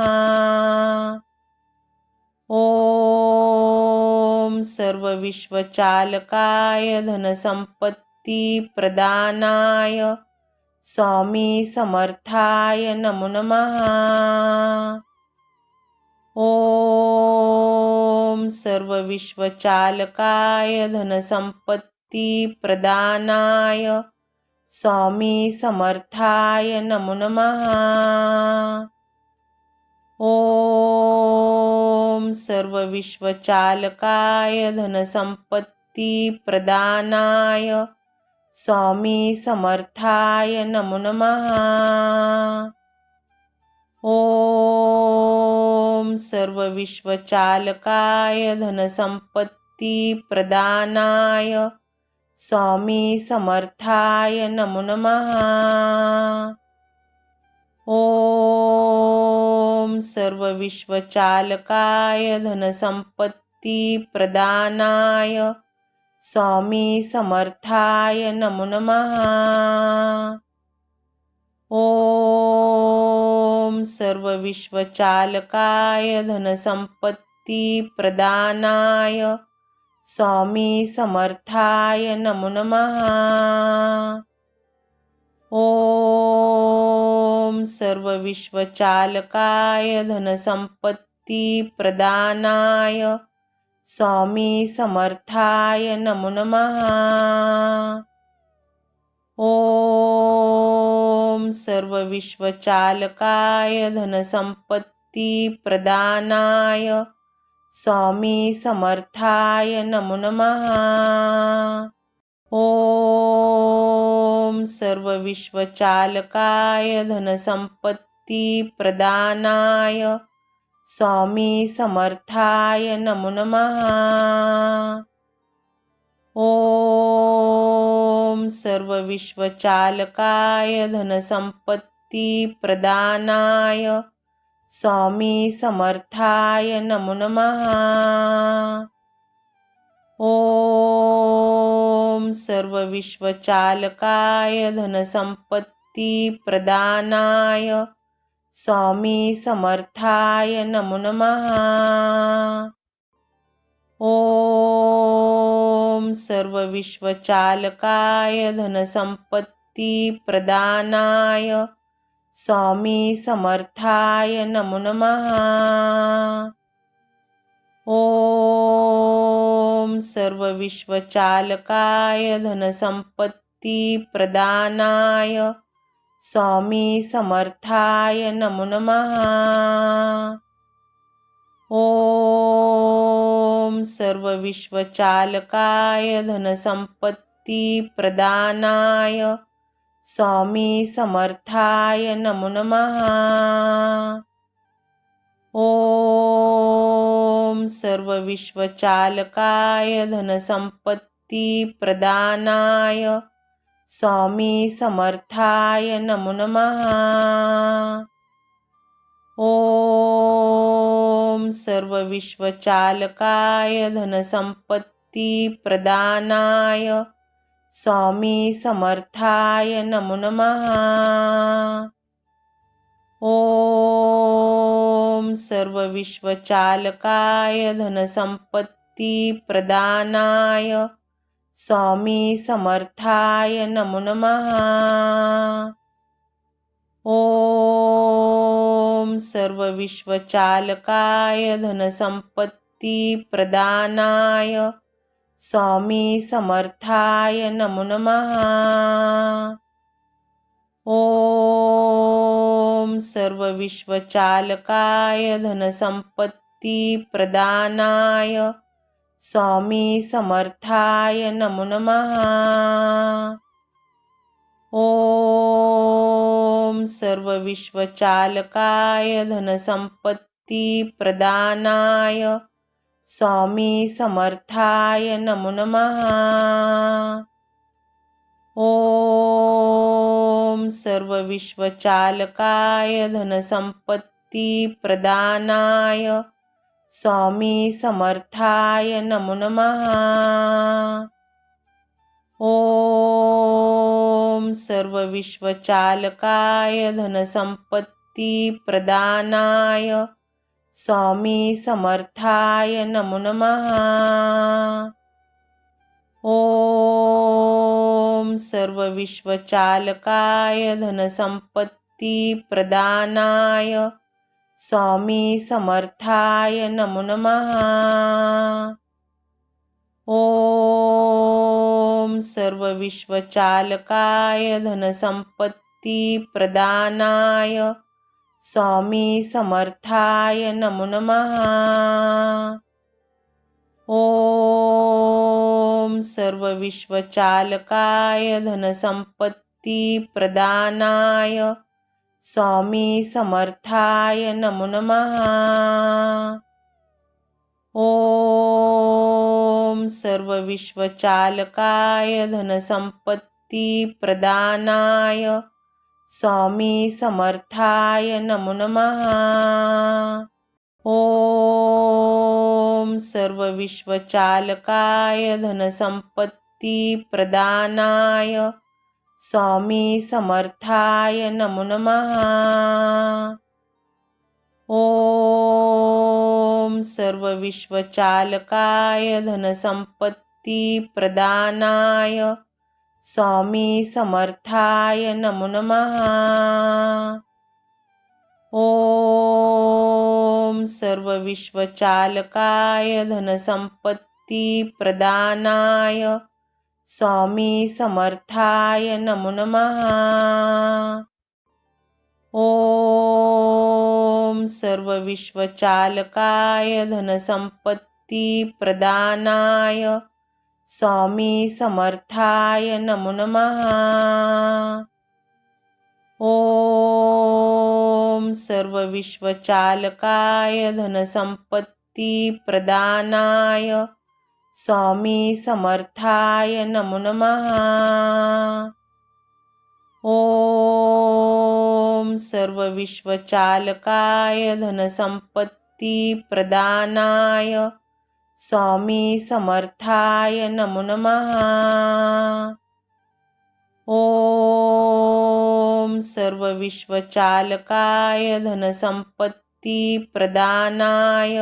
ओम सर्वविश्वचालकाय धनसंपत्तिप्रदानाय स्वामी समर्थाय नमो नमः। ॐ सर्वविश्वचालकाय धनसंपत्तिप्रदानाय स्वामी समर्थाय नमो नमः। ॐ सर्वविश्वचालकाय धनसंपत्तिप्रदानाय स्वामी समर्थाय नमो नमः। ॐ सर्वविश्वचालकाय धनसंपत्तिप्रदानाय स्वामी समर्थाय नमो नमः। ॐ सर्वविश्वचालकाय धनसंपत्तिप्रदानाय स्वामी समर्थाय नमो नमः। ॐ सर्वविश्वचालकाय धनसंपत्तिप्रदानाय स्वामी समर्थाय नमो नमः। ॐ सर्वविश्वचालकाय धनसंपत्तिप्रदानाय स्वामी समर्थाय नमो नमः। ॐ सर्वविश्वचालकाय धनसंपत्तिप्रदानाय स्वामी समर्थाय नमो नमः। ॐ सर्वविश्वचालकाय धनसंपत्तिप्रदानाय स्वामी समर्थाय नमो नमः। ॐ सर्वविश्वचालकाय धनसंपत्तिप्रदानाय स्वामी समर्थाय नमो नमः। ॐ सर्वविश्वचालकाय धनसंपत्तिप्रदानाय स्वामी समर्थाय नमो नमः। ॐ सर्वविश्वचालकाय धनसंपत्तिप्रदानाय स्वामी समर्थाय नमो नमः। ॐ सर्वविश्वचालकाय धनसंपत्तिप्रदानाय स्वामी समर्थाय नमो नमः। ॐ सर्वविश्वचालकाय धनसंपत्तिप्रदानाय स्वामी समर्थाय नमो नमः। ॐ सर्वविश्वचालकाय धनसंपत्तिप्रदानाय स्वामी समर्थाय नमो नमः। ॐ सर्वविश्वचालकाय धनसंपत्तिप्रदानाय स्वामी समर्थाय नमो नमः। ॐ सर्वविश्वचालकाय धनसंपत्तिप्रदानाय स्वामी समर्थाय नमो नमः। ॐ सर्वविश्वचालकाय धनसंपत्तिप्रदानाय स्वामी समर्थाय नमो नमः। ॐ सर्वविश्वचालकाय धनसंपत्तिप्रदानाय स्वामी समर्थाय नमो नमः। ॐ सर्वविश्वचालकाय धनसंपत्तिप्रदानाय स्वामी समर्थाय नमो नमः। ॐ सर्वविश्वचालकाय धनसंपत्तिप्रदानाय स्वामी समर्थाय नमो नमः। ॐ सर्वविश्वचालकाय धनसंपत्तिप्रदानाय स्वामी समर्थाय नमो नमः। ओम सर्व विश्वचालकाय धनसंपत्ती प्रदानाय स्वामी समर्थाय नमो नमः। ओम सर्व विश्वचालकाय धनसंपत्ती प्रदानाय स्वामी समर्थाय नमो नमः। ओम सर्व विश्वचालकाय धनसंपत्ती प्रदानाय स्वामी समर्थाय नमो नमः। ओम सर्व विश्वचालकाय धनसंपत्ती प्रदानाय स्वामी समर्थाय नमो नमः। ओम सर्व विश्वचालकाय धनसंपत्ती प्रदानाय स्वामी समर्थाय नमो नमः। ओम सर्व विश्वचालकाय धनसंपत्ती प्रदानाय स्वामी समर्थाय नमो नमः। ओम सर्व विश्वचालकाय धनसंपत्ती प्रदानाय स्वामी समर्थाय नमो नमः। ओम सर्व विश्वचालकाय धनसंपत्ती प्रदानाय स्वामी समर्थाय नमो नमः। ओम सर्व विश्वचालकाय धनसंपत्ती प्रदानाय स्वामी समर्थाय नमो नमः। ओम सर्व विश्वचालकाय धनसंपत्ती प्रदानाय स्वामी समर्थाय नमो नमः। ओम सर्व विश्वचालकाय धनसंपत्ती प्रदानाय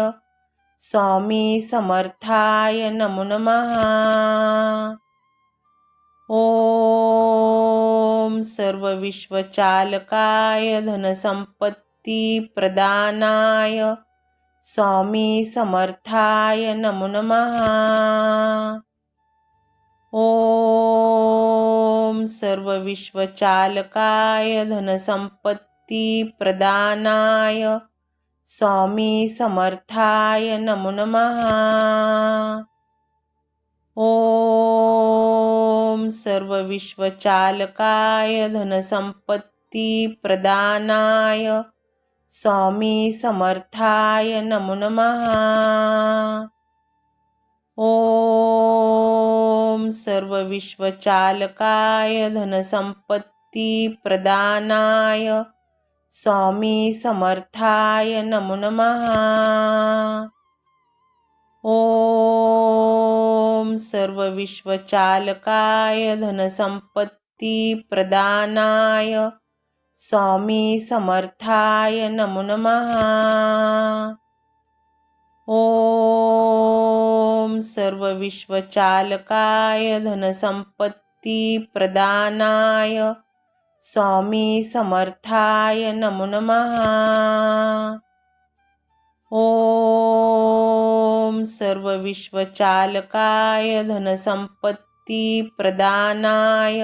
स्वामी समर्थाय नमो नमः। ओम सर्व विश्वचालकाय धनसंपत्ती प्रदानाय स्वामी समर्थाय नमो नमः। ओम सर्व विश्वचालकाय धनसंपत्ती प्रदानाय स्वामी समर्थाय नमो नमः। ओम सर्व विश्वचालकाय धनसंपत्ती प्रदानाय स्वामी समर्थाय नमो नमः। ओम सर्व विश्वचालकाय धनसंपत्ती प्रदानाय स्वामी समर्थाय नमो नमः। ओम सर्व विश्वचालकाय धनसंपत्ती प्रदानाय स्वामी समर्थाय नमो नमः। ओम सर्व विश्वचालकाय धनसंपत्ती प्रदानाय स्वामी समर्थाय नमो नमः। ओम सर्व विश्वचालकाय धनसंपत्ती प्रदानाय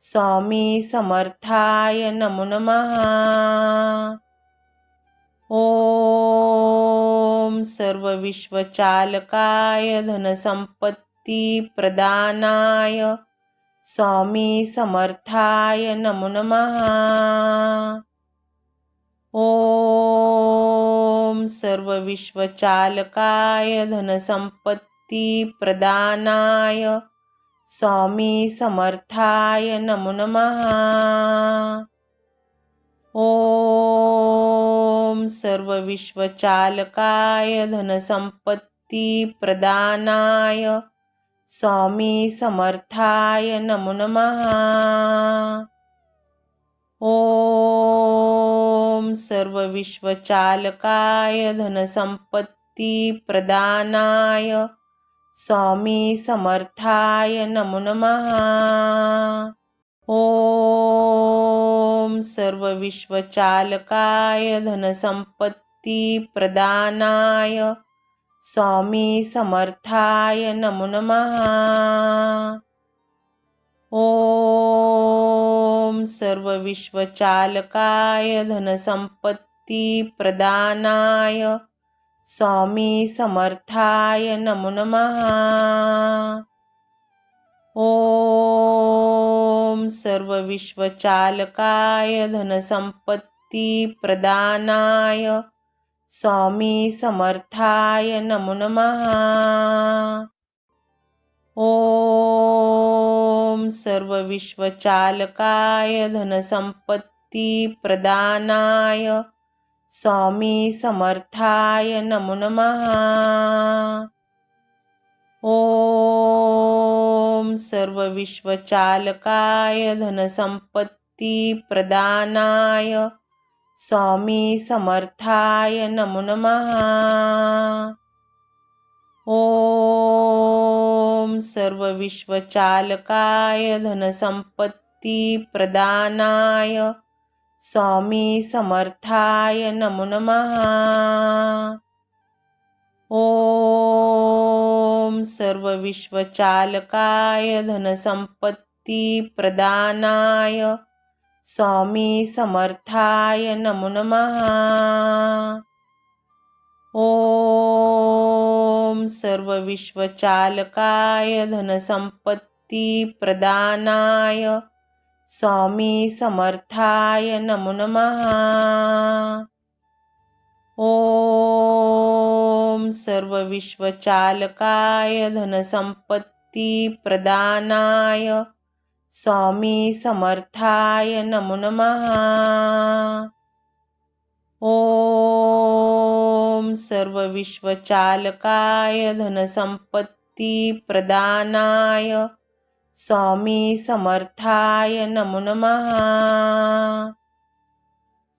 स्वामी समर्थाय नमो नमः। ओम सर्व विश्वचालकाय धनसंपत्ती प्रदानाय स्वामी समर्थाय नमो नमः। ओम सर्व विश्वचालकाय धनसंपत्ती प्रदानाय स्वामी समर्थाय नमो नमः। ओम सर्व विश्वचालकाय धनसंपत्ती प्रदानाय स्वामी समर्थाय नमो नमः। ॐ सर्वविश्वचालकाय धनसंपत्ती प्रदानाय स्वामी समर्थाय नमो नमः। ॐ सर्वविश्वचालकाय धनसंपत्ती प्रदानाय स्वामी समर्थाय नमो नमः। ॐ सर्वविश्वचालकाय धनसंपत्ती प्रदानाय स्वामी समर्थाय नमो नमः। ॐ सर्वविश्वचालकाय धनसंपत्ती प्रदानाय स्वामी समर्थाय नमो नमः। ॐ सर्वविश्वचालकाय धनसंपत्ती प्रदानाय स्वामी समर्थाय नमो नमः। ॐ सर्वविश्वचालकाय धनसंपत्ती प्रदानाय स्वामी समर्थाय नमो नमः। ॐ सर्वविश्वचालकाय धनसंपत्ती प्रदानाय स्वामी समर्थाय नमो नमः। ॐ सर्वविश्वचालकाय धनसंपत्ती प्रदानाय स्वामी समर्थाय नमो नमः। ॐ सर्वविश्वचालकाय धनसंपत्ती प्रदानाय स्वामी समर्थाय नमो नमः। ॐ सर्वविश्वचालकाय धनसंपत्ती प्रदानाय स्वामी समर्थाय नमो नमः। ॐ सर्वविश्वचालकाय धनसंपत्ती प्रदानाय स्वामी समर्थाय नमो नमः।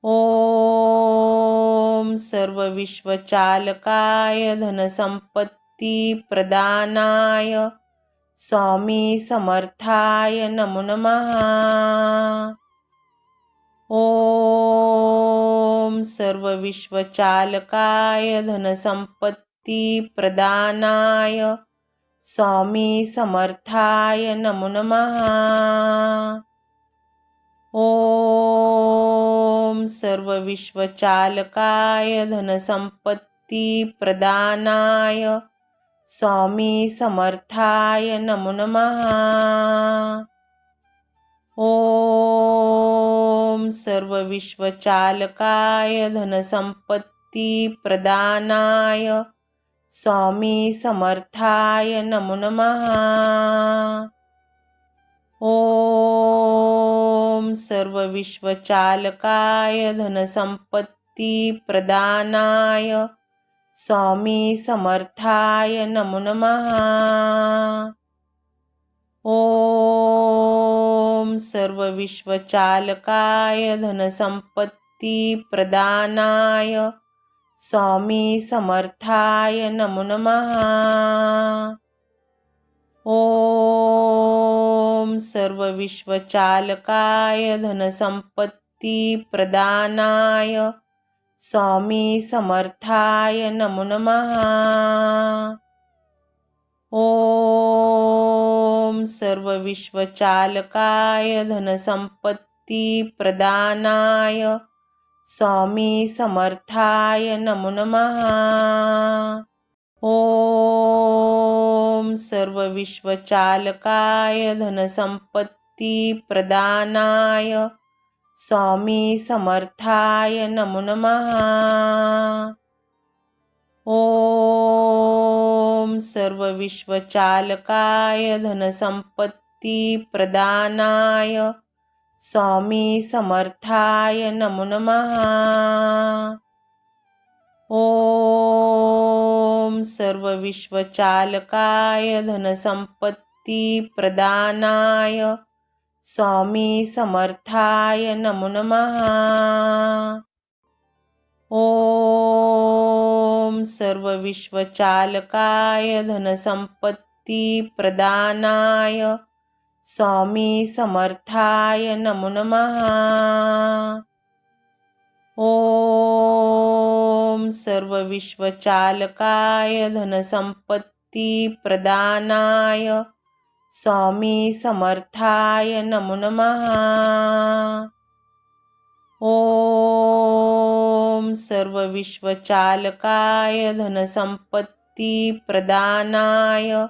ॐ सर्वविश्वचालकाय धनसंपत्ती प्रदानाय स्वामी समर्थाय नमो नमः। ॐ सर्वविश्वचालकाय धनसंपत्ती प्रदानाय स्वामी समर्थाय नमो नमः। ॐ सर्वविश्वचालकाय धनसंपत्ती प्रदानाय स्वामी समर्थाय नमो नमः। ॐ सर्वविश्वचालकाय धनसंपत्ती प्रदानाय स्वामी समर्थाय नमो नमः। ॐ सर्वविश्वचालकाय धनसंपत्ती प्रदानाय स्वामी समर्थाय नमो नमः। ॐ सर्वविश्वचालकाय धनसंपत्ती प्रदानाय स्वामी समर्थाय नमो नमः। ॐ सर्वविश्वचालकाय धनसंपत्ती प्रदानाय स्वामी समर्थाय नमो नमः। ॐ सर्वविश्वचालकाय धनसंपत्ती प्रदानाय स्वामी समर्थाय नमो नमः। ॐ सर्वविश्वचालकाय धनसंपत्ती प्रदानाय स्वामी समर्थाय नमो नमः। ॐ सर्वविश्वचालकाय धनसंपत्ती प्रदानाय स्वामी समर्थाय नमो नमः। ॐ सर्वविश्वचालकाय धनसंपत्ती प्रदानाय स्वामी समर्थाय नमो नमः। ओम सर्व विश्वचालकाय धनसंपत्ती प्रदानाय स्वामी समर्थाय नमो नमः। ओम सर्व विश्वचालकाय धनसंपत्ती प्रदानाय स्वामी समर्थाय नमो नमः। ओम सर्व विश्वचालकाय धनसंपत्ती प्रदानाय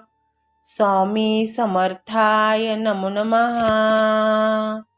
स्वामी समर्थाय नमो नमः।